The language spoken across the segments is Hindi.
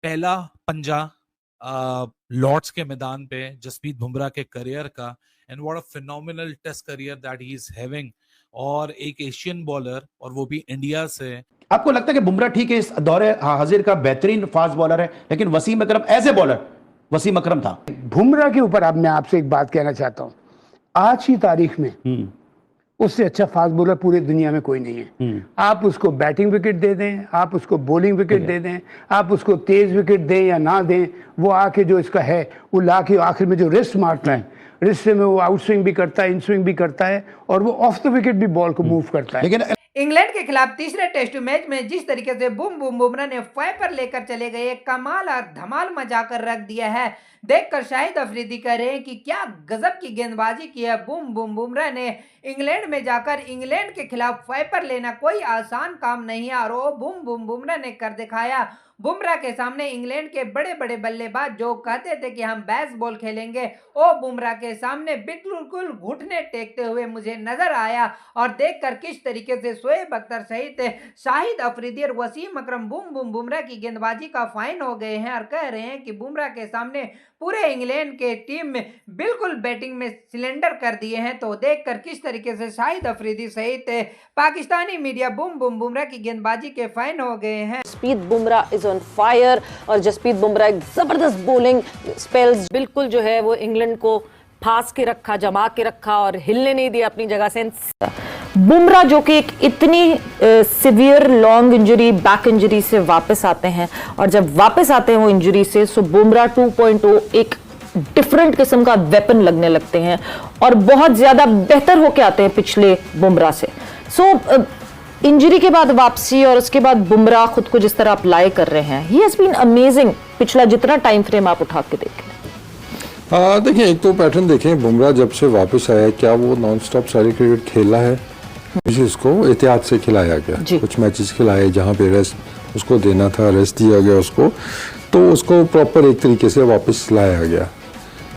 पहला पंजा लॉर्ड्स के मैदान पे जसप्रीत बुमराह के करियर का, and what a phenomenal test career that he is having, और एक एशियन बॉलर और वो भी इंडिया से। आपको लगता है कि बुमराह ठीक है, इस दौरे हाजिर का बेहतरीन फास्ट बॉलर है, लेकिन वसीम अकरम एज ए बॉलर वसीम अकरम था। बुमराह के ऊपर अब मैं आपसे एक बात कहना चाहता हूं, आज की तारीख में उससे अच्छा फास्ट बॉलर पूरी दुनिया में कोई नहीं है। आप उसको बैटिंग विकेट दे दें, आप उसको बॉलिंग विकेट दे दें, आप उसको तेज विकेट दें या ना दें, वो आके जो इसका है वो ला के आखिर में जो रिस्ट मारता है, रिस्ट में वो आउट स्विंग भी करता है, इन स्विंग भी करता है, और वो ऑफ द विकेट भी बॉल को मूव करता है। लेकिन इंग्लैंड के खिलाफ तीसरे टेस्ट मैच में जिस तरीके से बुमराह ने फाइपर लेकर चले गए, कमाल और धमाल मचा कर रख दिया है। देखकर शाहिद अफरीदी कह रहे हैं कि क्या गजब की गेंदबाजी की है बुमराह ने। इंग्लैंड में जाकर इंग्लैंड के खिलाफ फाइपर लेना कोई आसान काम नहीं है, और वो बुमराह ने कर दिखाया। बुमराह के सामने इंग्लैंड के बड़े बड़े बल्लेबाज जो कहते थे कि हम बेसबॉल खेलेंगे, वो बुमराह के सामने बिल्कुल घुटने टेकते हुए मुझे नजर आया। और देखकर किस तरीके से शोएब अख्तर सहित शाहिद अफरीदी और वसीम अकरम बुमराह की गेंदबाजी का फाइन हो गए हैं, और कह रहे हैं कि बुमराह के सामने पूरे इंग्लैंड के टीम में बिल्कुल बैटिंग में सिलेंडर कर दिए हैं। तो देखकर किस तरीके से शाहिद अफरीदी सहित पाकिस्तानी मीडिया बुमराह की गेंदबाजी के फाइन हो गए हैं। Jasprit Bumrah is on fire, और जसप्रीत बुमराह एक जबरदस्त बॉलिंग स्पेल्स, बिल्कुल जो है वो इंग्लैंड को फांस के रखा, जमा के रखा और हिलने नहीं दिया अपनी जगह से। बुमराह जो कि एक इतनी severe long injury, back injury से वापस आते हैं, और जब वापस आते हैं वो इंजरी से, सो बुमराह 2.0 एक डिफरेंट किस्म का वेपन लगने लगते हैं और बहुत ज्यादा बेहतर होके आते हैं पिछले बुमराह से। सो इंजरी के बाद वापसी और उसके बाद बुमराह खुद को जिस तरह अप्लाई कर रहे हैं, ही हैज बीन अमेजिंग। पिछला जितना टाइम फ्रेम आप उठा के देखें, देखिए एक तो पैटर्न देखें, बुमराह जब से वापस आया, क्या वो नॉन स्टॉप सारी क्रिकेट खेला है? इसको एहतियात से खिलाया गया, कुछ मैचेस खिलाए जहाँ पे रेस्ट उसको देना था, रेस्ट दिया गया उसको, तो उसको प्रॉपर एक तरीके से वापस लाया गया।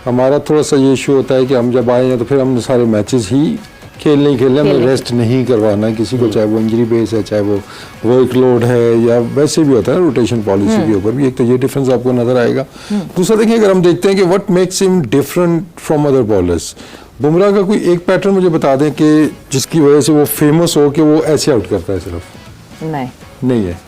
हमारा थोड़ा सा ये इशू होता है कि हम जब आए हैं तो फिर हमने सारे मैचेस ही खेलने हमें रेस्ट नहीं करवाना किसी को, चाहे वो इंजरी बेस है, चाहे वो वर्कलोड है, या वैसे भी होता है रोटेशन पॉलिसी के ऊपर भी। एक तो ये डिफरेंस आपको नजर आएगा। दूसरा देखिए, अगर हम देखते हैं कि what makes him different from other bowlers, Bumrah का कोई एक पैटर्न मुझे बता दें कि जिसकी वजह से वो फेमस हो कि वो ऐसे आउट करता है? सिर्फ नहीं है,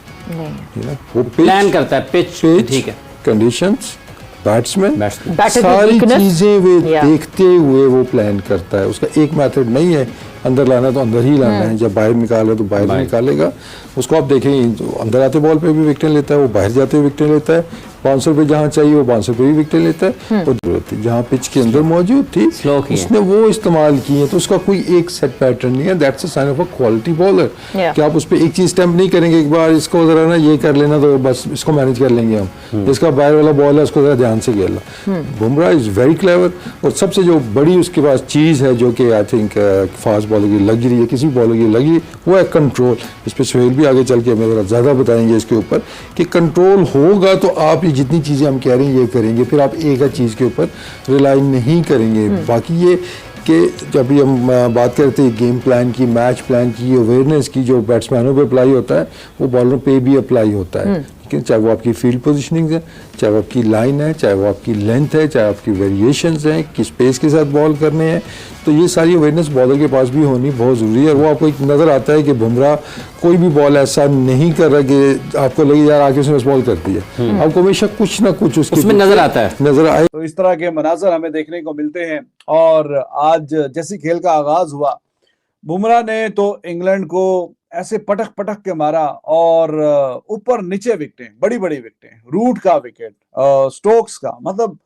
वो प्लान करता है, पिच ठीक है, कंडीशंस, बैट्समैन, सारी चीजें वे देखते हुए वो प्लान करता है। उसका एक मेथड नहीं है, अंदर लाना तो अंदर ही लाना है, जब बाहर निकाले तो बाहर निकालेगा। उसको आप देखें, तो अंदर आते बॉल पे भी विकेट लेता है, वो बाहर जाते हुए विकेट लेता है, बाउंसर पे जहाँ चाहिए वो बाउंसर पे भी विकेट लेता है। और जरूरत थी जहाँ पिच के अंदर मौजूद थी उसने वो इस्तेमाल की है। तो उसका कोई एक सेट पैटर्न नहीं है। That's a sign of a quality bowler कि आप उस पर एक चीज स्टैम्प नहीं करेंगे, एक बार इसको जरा ना ये कर लेना तो बस इसको मैनेज कर लेंगे हम, जिसका बाहर वाला बॉल है उसको जरा ध्यान से खेलना। बुमराह इज वेरी क्लेवर, और सबसे जो बड़ी उसके पास चीज है जो कि आई थिंक फास्ट बॉलर की लगी है, किसी बॉलर की लगी, वो है कंट्रोल। इस पर सुहेल भी आगे चल के हमें जरा ज्यादा बताएंगे इसके ऊपर कि कंट्रोल होगा तो आप जितनी चीजें हम कह रहे हैं ये करेंगे, फिर आप एक चीज के ऊपर रिलाई नहीं करेंगे। बाकी ये कि जब भी हम बात करते हैं गेम प्लान की, मैच प्लान की, अवेयरनेस की, जो बैट्समैनों पे अप्लाई होता है वो बॉलरों पे भी अप्लाई होता है। लेकिन चाहे वो आपकी फील्ड पोजीशनिंग है, चाहे वो आपकी लाइन है, चाहे वो आपकी लेंथ है, चाहे आपकी वेरिएशंस हैं, किस पेस के साथ बॉल करने हैं, तो ये सारी अवेयरनेस बॉलर के पास भी होनी बहुत ज़रूरी है। और वो आपको एक नज़र आता है कि बुमराह कोई भी बॉल ऐसा नहीं कर रहा कि आपको लगे यार आके उसने बॉल कर दिया, आपको हमेशा कुछ ना कुछ उसमें नजर आता है, नजर आए। तो इस तरह के मनाजर हमें देखने को मिलते हैं। और आज जैसे खेल का आगाज हुआ, बुमराह ने तो इंग्लैंड को ऐसे पटक पटक के मारा, और ऊपर नीचे विकेटें, बड़ी बड़ी विकेटें, रूट का विकेट, स्टोक्स का, मतलब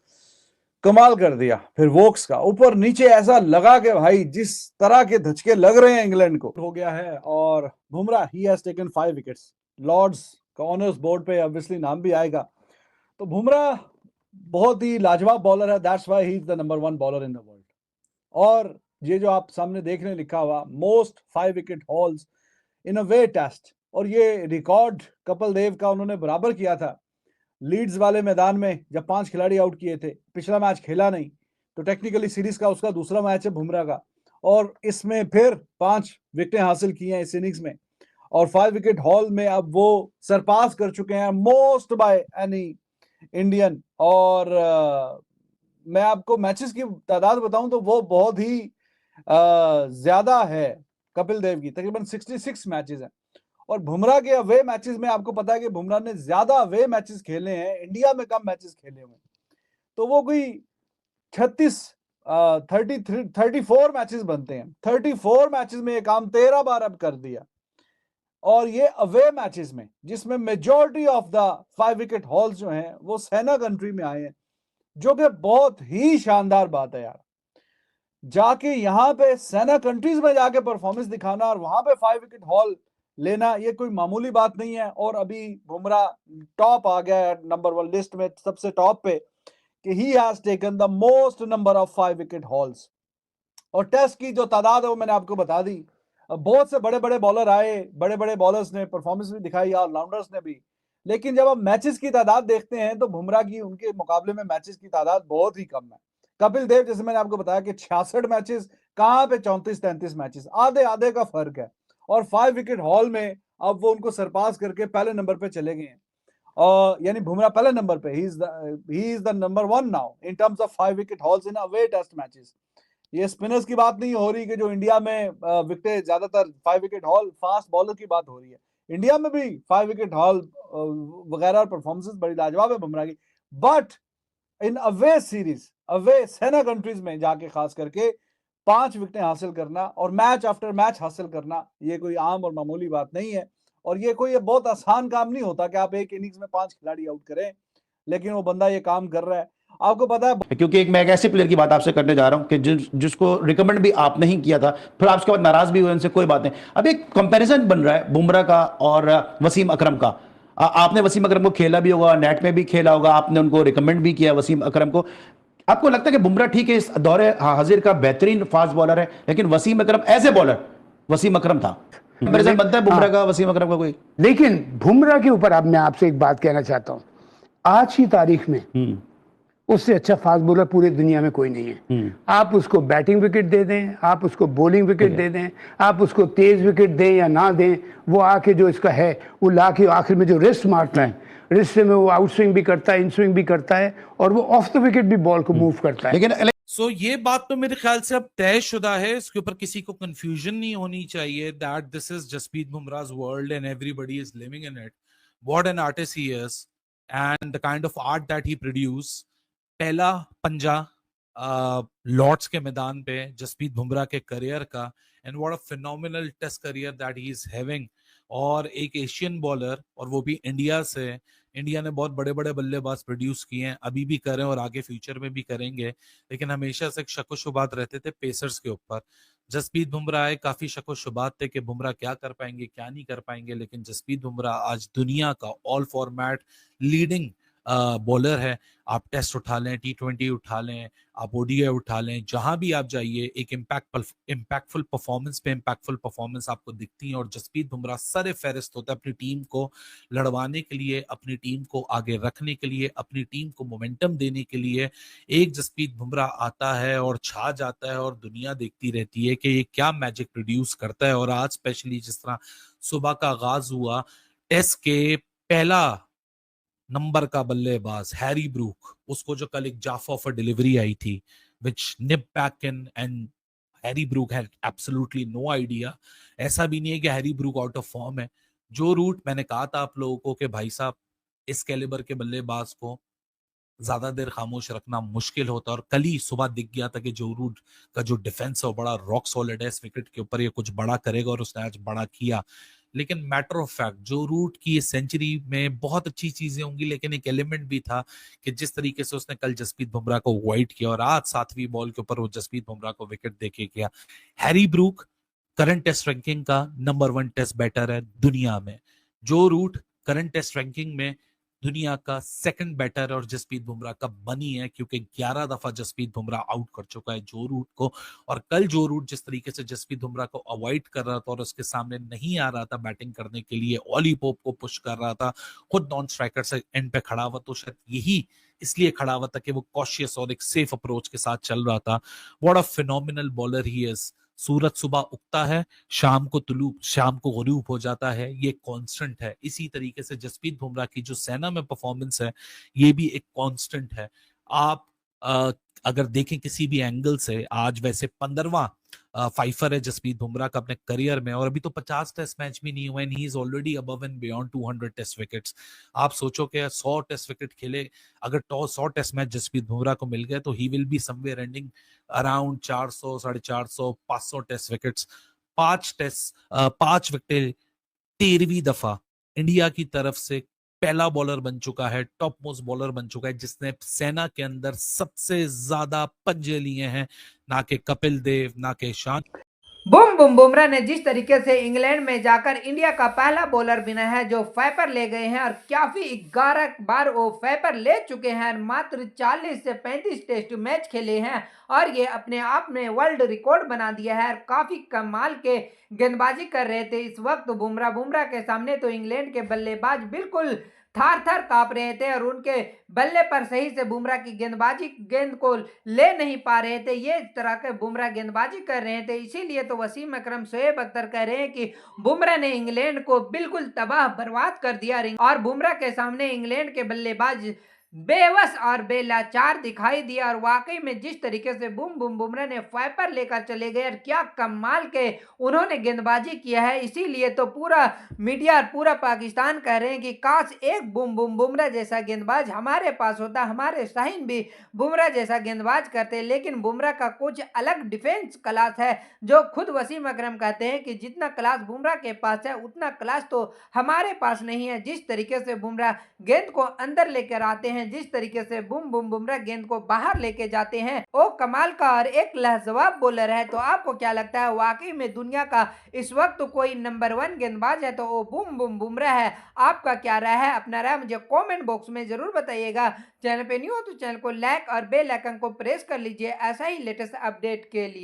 कमाल कर दिया। फिर वोक्स का ऊपर नीचे ऐसा लगा कि भाई जिस तरह के धचके लग रहे हैं इंग्लैंड को हो गया है। और Bumrah he has taken 5 wickets, Lord's का ऑनर्स बोर्ड पे ऑब्वियसली नाम भी आएगा। तो बुमराह बहुत ही लाजवाब बॉलर है, that's why he is the number 1 bowler in the world. और ये जो आप सामने देख रहे हैं लिखा हुआ, मोस्ट 5 विकेट हॉल्स इन अ वे टेस्ट, और ये रिकॉर्ड कपिल देव का उन्होंने बराबर किया था लीड्स वाले मैदान में जब 5 खिलाड़ी आउट किए थे। पिछला मैच खेला नहीं, तो टेक्निकली सीरीज का उसका दूसरा मैच है बुमराह का, और इसमें फिर 5 विकेटें हासिल की हैं इस इनिंग्स में, और 5 विकेट हॉल में अब वो सरपास कर चुके हैं मोस्ट बाय एनी इंडियन। और मैं आपको मैचेस की तादाद बताऊं तो वो बहुत ही ज्यादा है कपिल देव की, तकरीबन 66 मैचेस हैं। और बुमराह के अवे मैचेस में आपको पता है कि बुमराह ने ज्यादा अवे मैचेस खेले हैं, इंडिया में कम मैचेस खेले हुए, तो वो कोई 34 मैचेस बनते हैं। 34 मैचेस में ये काम 13 बार अब कर दिया, और ये अवे मैचेस में जिसमें majority of the 5 wicket halls जो हैं वो सेना कंट्री में आए हैं, जो कि बहुत ही शानदार बात है यार। जाके यहाँ पे सेना कंट्रीज में जाके परफॉर्मेंस दिखाना और वहां पे 5 विकेट हॉल लेना, ये कोई मामूली बात नहीं है। और अभी बुमराह टॉप आ गया है नंबर 1 लिस्ट में, सबसे टॉप पे, कि ही has taken the most number of 5 wicket halls. और टेस्ट की जो तादाद है वो मैंने आपको बता दी। बहुत से बड़े बड़े बॉलर आए, बड़े बड़े बॉलर्स ने परफॉर्मेंस भी दिखाई, ऑलराउंडर्स ने भी, लेकिन जब आप मैचेस की तादाद देखते हैं तो बुमराह की उनके मुकाबले में मैचेस की तादाद बहुत ही कम है। कपिल देव, जैसे मैंने आपको बताया कि 66 मैचेस, कहां पे 34-33 मैचेस, आधे आधे का फर्क है। और 5 विकेट हॉल में अब वो उनको सरपास करके पहले नंबर पे चले गए हैं, और यानी बुमराह पहले नंबर पे, he is the number 1 now in terms of 5 wicket hauls in away test matches. ये स्पिनर्स की बात नहीं हो रही कि जो इंडिया में विकेट ज्यादातर 5 विकेट हॉल, फास्ट बॉलर की बात हो रही है। इंडिया में भी 5 विकेट हॉल वगैरह परफॉर्मेंसेस बड़ी लाजवाब है बुमराह की, but in away series, away SENA countries में जाके खास करके 5 विकेटें हासिल करना और मैच आफ्टर मैच हासिल करना, ये कोई आम और मामूली बात नहीं है। और ये कोई बहुत आसान काम नहीं होता कि आप एक इनिंग्स में 5 खिलाड़ी आउट करें, लेकिन वो बंदा ये काम कर रहा है। आपको पता है, क्योंकि मैं एक ऐसे प्लेयर की बात आपसे करने जा रहा हूं कि जिसको रिकमेंड भी आप नहीं किया था, फिर आप उसके बाद नाराज भी हुए, उनसे कोई बात नहीं। अब एक कंपैरिजन बन रहा है बुमराह का और वसीम अकरम का। आपने वसीम अकरम को खेला भी होगा, नेट में भी खेला होगा, आपने उनको रिकमेंड भी किया वसीम अकरम को। आपको लगता है कि बुमराह ठीक है, इस दौरे हाजिर का बेहतरीन फास्ट बॉलर है, लेकिन वसीम अकरम एज ए बॉलर वसीम अकरम था। कंपैरिजन बनता है बुमराह का वसीम अकरम का कोई? लेकिन बुमराह के ऊपर अब मैं आपसे एक बात कहना चाहता हूं, आज की तारीख में उससे अच्छा फास्ट बॉलर पूरी दुनिया में कोई नहीं है। आप उसको बैटिंग विकेट दे दें, आप उसको बॉलिंग विकेट दे दें, आप उसको तेज विकेट दें या ना दें, वो आके जो इसका है वो ला के आखिर में जो रिस्ट मारता है, रिस्ट में वो आउट स्विंग भी करता है, इन स्विंग भी करता है, और वो ऑफ द विकेट भी बॉल को मूव करता है। लेकिन सो ये बात तो मेरे ख्याल से अब तयशुदा है, इसके ऊपर किसी को कंफ्यूजन नहीं होनी चाहिए that this is Jasprit Bumrah's world and everybody is living in it. What an artist he is and the kind of art that he produce. पहला पंजा लॉर्ड्स के मैदान पे जसप्रीत बुमराह के करियर का, and what a phenomenal test career that he is having. और एक एशियन बॉलर, और वो भी इंडिया से। इंडिया ने बहुत बड़े बड़े बल्लेबाज प्रोड्यूस किए हैं, अभी भी करें और आगे फ्यूचर में भी करेंगे, लेकिन हमेशा से शक व शुबात रहते थे पेसर्स के ऊपर। जसप्रीत बुमराह आए, काफी शक व शुबात थे कि बुमराह क्या कर पाएंगे क्या नहीं कर पाएंगे, लेकिन जसप्रीत बुमराह आज दुनिया का ऑल फॉर्मेट लीडिंग बॉलर है। आप टेस्ट उठा लें, T20 उठा लें, आप ODI उठा लें, जहां भी आप जाइए एक इम्पैक्टफुल परफॉर्मेंस पे इम्पैक्टफुल परफॉर्मेंस आपको दिखती है। और जसप्रीत बुमराह सरे फहरिस्त होता है अपनी टीम को लड़वाने के लिए, अपनी टीम को आगे रखने के लिए, अपनी टीम को मोमेंटम देने के लिए। एक जसप्रीत बुमराह आता है और छा जाता है, और दुनिया देखती रहती है कि ये क्या मैजिक प्रोड्यूस करता है। और आज स्पेशली जिस तरह सुबह का आगाज हुआ, टेस्ट के पहला नंबर का बल्लेबाज हैरी ब्रूक, उसको जो कल एक जाफा ऑफ डिलीवरी आई थी which nip back in, and Harry Brook had absolutely no idea. ऐसा भी नहीं है कि Harry Brook out of form है। जो रूट मैंने कहा था आप लोगों को कि भाई साहब इस कैलिबर के बल्लेबाज को ज्यादा देर खामोश रखना मुश्किल होता, और कल ही सुबह दिख गया था कि जो रूट का जो डिफेंस है वो बड़ा रॉक सॉलिड है, इस विकेट के ऊपर ये कुछ बड़ा करेगा, और उसने आज बड़ा किया। लेकिन मैटर ऑफ फैक्ट जो रूट की सेंचुरी में बहुत अच्छी चीजें होंगी, लेकिन एक एलिमेंट भी था कि जिस तरीके से उसने कल जसप्रीत बुमराह को वाइड किया, और आज 7वीं बॉल के ऊपर वो जसप्रीत बुमराह को विकेट देके किया। Harry Brook current test ranking का नंबर 1 टेस्ट बैटर है दुनिया में। जो रूट करंट टेस्ट रैंकिंग में दुनिया का 2nd बैटर और जसप्रीत बुमराह का बनी है, क्योंकि 11 दफा जसप्रीत बुमराह आउट कर चुका है जो रूट को। और कल जो रूट जिस तरीके से जसप्रीत बुमराह को अवॉइड कर रहा था और उसके सामने नहीं आ रहा था बैटिंग करने के लिए, ऑली पोप को पुश कर रहा था, खुद नॉन स्ट्राइकर से एंड पे खड़ा हुआ, तो शायद यही इसलिए खड़ा हुआ था कि वो कॉशियस और एक सेफ अप्रोच के साथ चल रहा था। What a phenomenal bowler he is. सूरज सुबह उगता है, शाम को गुरूब हो जाता है, ये कांस्टेंट है। इसी तरीके से जसप्रीत बुमराह की जो सेना में परफॉर्मेंस है, ये भी एक कांस्टेंट है। आप अगर देखें किसी भी एंगल से, आज वैसे 15वां फाइफर है जसप्रीत बुमराह का अपने करियर में, और अभी तो 50 टेस्ट मैच भी नहीं हुए, and he is already above and beyond 200 test wickets. आप सोचो कि 100 टेस्ट विकेट खेले, अगर 100 टेस्ट मैच जसप्रीत बुमराह को मिल गए तो he will be somewhere ending around 400, 450, 500 test wickets. 5 wicket 13वीं दफा इंडिया की तरफ से पहला बॉलर बन चुका है, टॉप मोस्ट बॉलर बन चुका है जिसने सेना के अंदर सबसे ज्यादा पंजे लिए हैं, ना कि कपिल देव, ना कि ईशान। बुम बुम बुमराह ने जिस तरीके से इंग्लैंड में जाकर इंडिया का पहला बॉलर बना है, जो फाइपर ले गए हैं और काफी 11 बार वो फाइपर ले चुके हैं, मात्र 40 से 35 टेस्ट मैच खेले हैं और ये अपने आप में वर्ल्ड रिकॉर्ड बना दिया है। काफी कमाल के गेंदबाजी कर रहे थे इस वक्त बुमराह के सामने तो इंग्लैंड के बल्लेबाज बिल्कुल थार थार कांप रहे थे और उनके बल्ले पर सही से बुमराह की गेंद को ले नहीं पा रहे थे। ये इस तरह के बुमराह गेंदबाजी कर रहे थे, इसीलिए तो वसीम अकरम, शोएब अख्तर कह रहे हैं कि बुमराह ने इंग्लैंड को बिल्कुल तबाह बर्बाद कर दिया और बुमराह के सामने इंग्लैंड के बल्लेबाज बेबस और बेलाचार दिखाई दिया। और वाकई में जिस तरीके से बुमराह ने फाइपर लेकर चले गए और क्या कमाल के उन्होंने गेंदबाजी किया है, इसीलिए तो पूरा मीडिया और पूरा पाकिस्तान कह रहे हैं कि काश एक बुमराह जैसा गेंदबाज हमारे पास होता, हमारे शाहीन भी बुमराह जैसा गेंदबाज करते। लेकिन बुमराह का कुछ अलग डिफेंस क्लास है, जो खुद वसीम अकरम कहते हैं कि जितना क्लास बुमराह के पास है उतना क्लास तो हमारे पास नहीं है। जिस तरीके से बुमराह गेंद को अंदर लेकर आते हैं, जिस तरीके से बुमराह गेंद को बाहर लेके जाते हैं, वो कमाल का और एक लाजवाब बॉलर है। तो आपको क्या लगता है, वाकई में दुनिया का इस वक्त कोई नंबर 1 गेंदबाज है तो वो बुमराह है? आपका क्या राय है? अपना राय मुझे कमेंट बॉक्स में जरूर बताइएगा। चैनल पे न्यू हो तो चैनल को लाइक और बेल आइकन को प्रेस कर लीजिए ऐसा ही लेटेस्ट अपडेट के लिए।